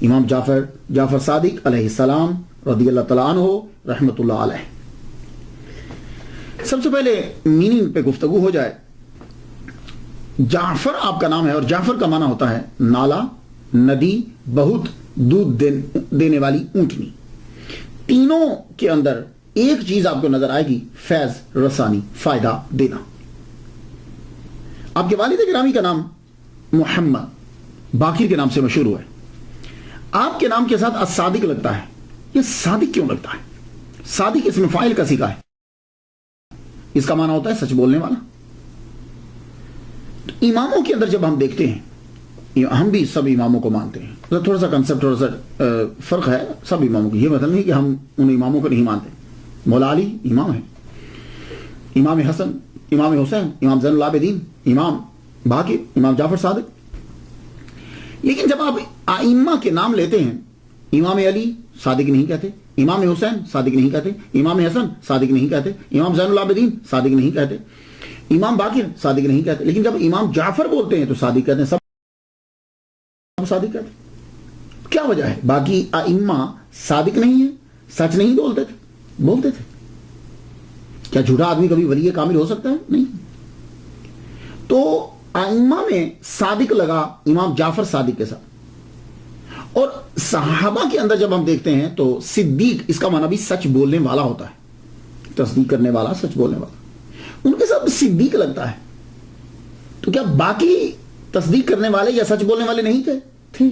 امام جعفر صادق علیہ السلام رضی اللہ تعالیٰ عنہ رحمت اللہ علیہ. سب سے پہلے میننگ پہ گفتگو ہو جائے. جعفر آپ کا نام ہے اور جعفر کا معنی ہوتا ہے نالا, ندی, بہت دودھ دینے والی اونٹنی. تینوں کے اندر ایک چیز آپ کو نظر آئے گی, فیض رسانی, فائدہ دینا. آپ کے والد گرامی کا نام محمد باقر کے نام سے مشہور ہوا ہے. آپ کے نام کے ساتھ الصادق لگتا ہے. یہ صادق کیوں لگتا ہے؟ صادق اسم فاعل کا صیغہ ہے. اس کا معنی ہوتا ہے سچ بولنے والا. اماموں کے اندر جب ہم دیکھتے ہیں, ہم بھی سب اماموں کو مانتے ہیں, تھوڑا سا کنسپٹ تھوڑا سا فرق ہے سب اماموں کی. یہ مطلب نہیں کہ ہم ان اماموں کو نہیں مانتے. مولا علی امام ہے, امام حسن, امام حسین, امام زین العابدین, امام باقر, امام جعفر صادق. لیکن جب آپ ائمہ کے نام لیتے ہیں, امام علی صادق نہیں کہتے, امام حسین صادق نہیں کہتے, امام حسن صادق نہیں کہتے, امام زین العابدین صادق نہیں کہتے, امام باقر صادق نہیں کہتے. لیکن جب امام جعفر بولتے ہیں تو صادق کہتے ہیں, سب صادق کہتے ہیں. کیا وجہ ہے؟ باقی ائمہ صادق نہیں ہیں, سچ نہیں بولتے تھے. کیا جھوٹا آدمی کبھی ولی کامل ہو سکتا ہے؟ نہیں. تو ائمہ میں صادق لگا امام جعفر صادق کے ساتھ. اور صحابہ کے اندر جب ہم دیکھتے ہیں تو صدیق, اس کا معنی بھی سچ بولنے والا ہوتا ہے, تصدیق کرنے والا, سچ بولنے والا. ان کے ساتھ صدیق لگتا ہے. تو کیا باقی تصدیق کرنے والے یا سچ بولنے والے نہیں تھے؟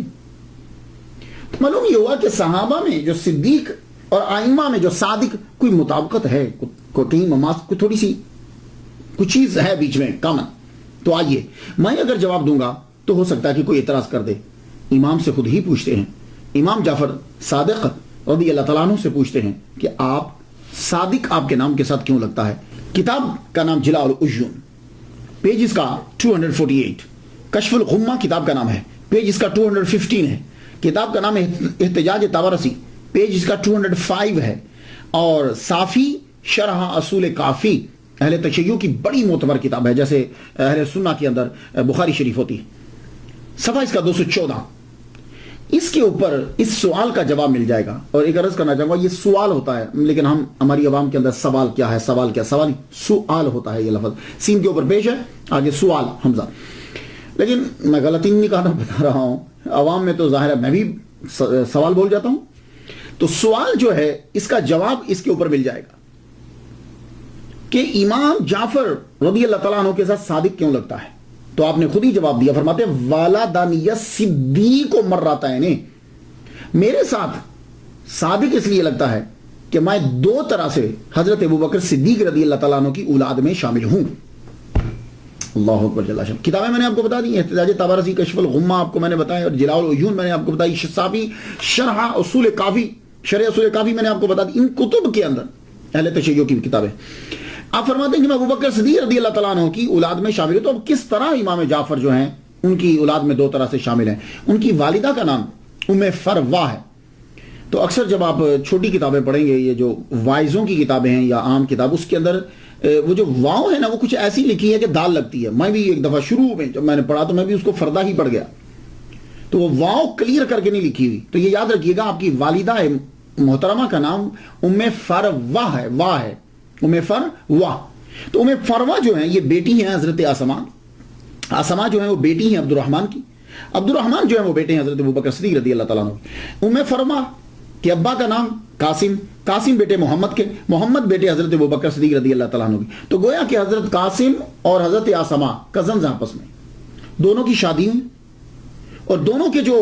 معلوم یہ ہوا کہ صحابہ میں جو صدیق اور ائمہ میں جو صادق کوئی مطابقت ہے, کوئی تھوڑی سی کچھ چیز ہے بیچ میں کامن. تو آئیے میں اگر جواب دوں گا تو ہو سکتا ہے کہ کوئی اعتراض کر دے. امام سے خود ہی پوچھتے ہیں, امام جعفر صادق رضی اللہ تعالیٰ عنہ سے پوچھتے ہیں کہ آپ صادق آپ کے نام کے ساتھ کیوں لگتا ہے؟ کتاب کا نام جلاء العیون, پیج اس کا 248. کشف الغمہ کتاب کا نام ہے, پیج اس کا 215 ہے. کتاب کا نام ہے احتجاج طبرسی, پیج اس کا 205 ہے. اور صافی شرح اصول کافی اہل تشیع کی بڑی معتبر کتاب ہے, جیسے اہل سنہ کے اندر بخاری شریف ہوتی ہے. صفحہ اس کا 214. اس کے اوپر اس سوال کا جواب مل جائے گا. اور ایک عرض کرنا چاہوں گا, یہ سوال ہوتا ہے لیکن ہماری عوام کے اندر سوال کیا ہے, سوال سوال ہوتا ہے. یہ لفظ سین کے اوپر پیش ہے, آگے سوال حمزہ. لیکن میں غلطی نہیں کہنا بتا رہا ہوں, عوام میں تو ظاہر ہے میں بھی سوال بول جاتا ہوں. تو سوال جو ہے اس کا جواب اس کے اوپر مل جائے گا کہ امام جعفر رضی اللہ تعالیٰ عنہ کے ساتھ صادق کیوں لگتا ہے. تو آپ نے خود ہی جواب دیا, فرماتے ہیں والدانی صدیق و مراتین, میرے ساتھ صادق اس لیے لگتا ہے کہ میں دو طرح سے حضرت ابوبکر صدیق رضی اللہ تعالیٰ عنہ کی اولاد میں شامل ہوں. اللہ اکبر جل شانہ. کتابیں میں نے آپ کو بتا دی, احتجاج طبرسی, کشف الغمہ آپ کو میں نے بتایا, اور جلاء العیون میں نے آپ کو بتائی, صافی شرح اصول کافی, شرح اصول کافی میں نے آپ کو بتا دی. ان کتب کے اندر اہل تشیع کی کتابیں. آپ فرماتے ہیں کہ میں ابوبکر صدیق رضی اللہ تعالیٰ عنہ کی اولاد میں شامل ہوں. تو اب کس طرح امام جعفر جو ہیں ان کی اولاد میں دو طرح سے شامل ہیں؟ ان کی والدہ کا نام ام فروہ ہے. تو اکثر جب آپ چھوٹی کتابیں پڑھیں گے, یہ جو وائزوں کی کتابیں ہیں یا عام کتاب, اس کے اندر وہ جو واؤ ہے نا وہ کچھ ایسی لکھی ہے کہ دال لگتی ہے. میں بھی ایک دفعہ شروع میں جب میں نے پڑھا تو میں بھی اس کو فردہ ہی پڑھ گیا, تو وہ واؤ کلیئر کر کے نہیں لکھی ہوئی. تو یہ یاد رکھیے گا, آپ کی والدہ محترمہ کا نام ام فروہ ہے, واہ ہے ام فروہ. تو ام فروہ جو ہیں یہ بیٹی ہیں حضرت آسما جو ہیں وہ بیٹی ہیں عبد الرحمن کی. عبد الرحمن جو ہیں وہ بیٹے ہیں حضرت ابوبکر صدیق رضی اللہ تعالیٰ عنہ. ام فروہ کے ابا کا نام قاسم بیٹے محمد کے, محمد بیٹے حضرت ابوبکر صدیق رضی اللہ تعالیٰ عنہ کی. تو گویا کہ حضرت قاسم اور حضرت آسما کزنز آپس میں, دونوں کی شادی ہوئی, اور دونوں کے جو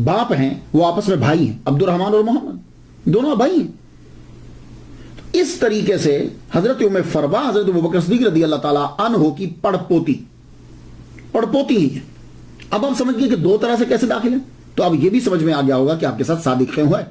باپ ہیں وہ آپس میں بھائی ہیں, عبد الرحمن اور محمد دونوں بھائی ہیں. اس طریقے سے حضرت ام فروہ حضرت ابوبکر صدیق رضی اللہ تعالیٰ عنہ کی پڑپوتی ہی ہے. اب آپ سمجھ گئے کہ دو طرح سے کیسے داخل ہیں. تو اب یہ بھی سمجھ میں آ گیا ہوگا کہ آپ کے ساتھ صادق ہیں ہوئے.